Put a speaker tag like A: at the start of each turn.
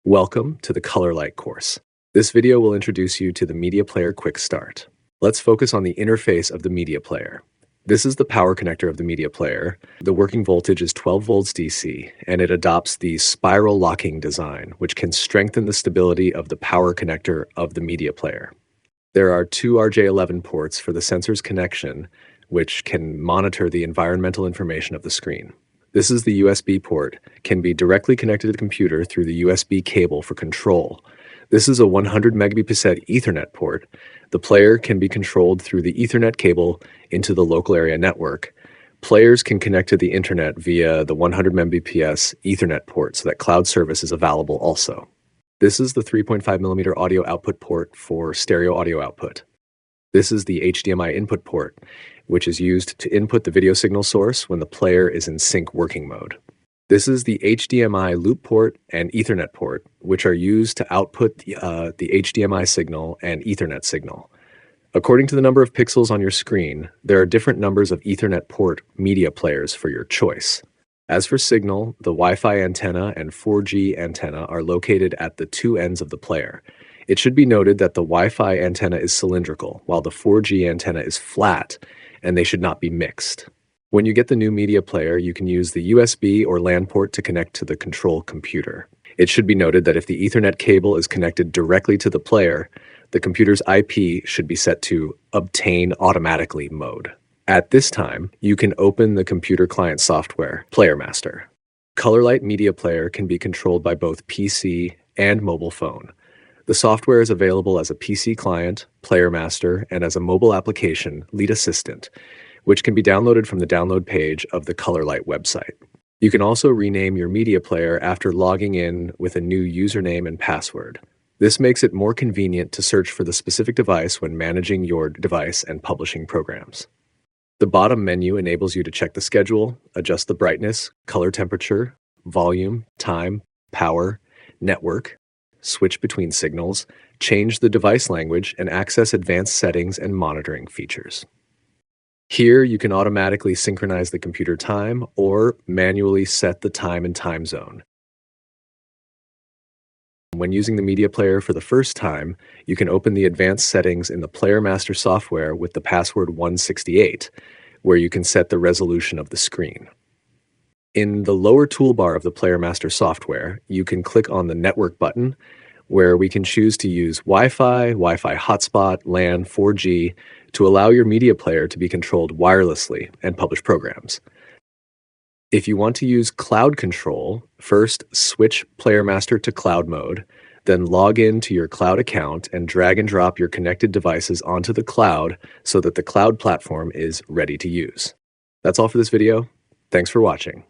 A: Welcome to the Colorlight course. This video will introduce you to the Media Player Quick Start. Let's focus on the interface of the Media Player. This is the power connector of the Media Player. The working voltage is 12 volts DC, and it adopts the spiral locking design, which can strengthen the stability of the power connector of the Media Player. There are two RJ11 ports for the sensor's connection, which can monitor the environmental information of the screen. This is the USB port, can be directly connected to the computer through the USB cable for control. This is a 100 megabit Ethernet port. The player can be controlled through the Ethernet cable into the local area network. Players can connect to the internet via the 100 Mbps Ethernet port so that cloud service is available also. This is the 3.5mm audio output port for stereo audio output. This is the HDMI input port, which is used to input the video signal source when the player is in sync working mode. This is the HDMI loop port and Ethernet port, which are used to output the HDMI signal and Ethernet signal. According to the number of pixels on your screen, there are different numbers of Ethernet port media players for your choice. As for signal, the Wi-Fi antenna and 4G antenna are located at the two ends of the player. It should be noted that the Wi-Fi antenna is cylindrical, while the 4G antenna is flat, and they should not be mixed. When you get the new media player, you can use the USB or LAN port to connect to the control computer. It should be noted that if the Ethernet cable is connected directly to the player, the computer's IP should be set to obtain automatically mode. At this time, you can open the computer client software, Player Master. Colorlight Media Player can be controlled by both PC and mobile phone. The software is available as a PC client, Player Master, and as a mobile application, Lead Assistant, which can be downloaded from the download page of the Colorlight website. You can also rename your media player after logging in with a new username and password. This makes it more convenient to search for the specific device when managing your device and publishing programs. The bottom menu enables you to check the schedule, adjust the brightness, color temperature, volume, time, power, network, switch between signals, change the device language, and access advanced settings and monitoring features. Here, you can automatically synchronize the computer time or manually set the time and time zone. When using the media player for the first time, you can open the advanced settings in the Player Master software with the password 168, where you can set the resolution of the screen. In the lower toolbar of the Player Master software, you can click on the Network button, where we can choose to use Wi-Fi, Wi-Fi hotspot, LAN, 4G, to allow your media player to be controlled wirelessly and publish programs. If you want to use cloud control, first switch Player Master to cloud mode, then log in to your cloud account and drag and drop your connected devices onto the cloud so that the cloud platform is ready to use. That's all for this video. Thanks for watching.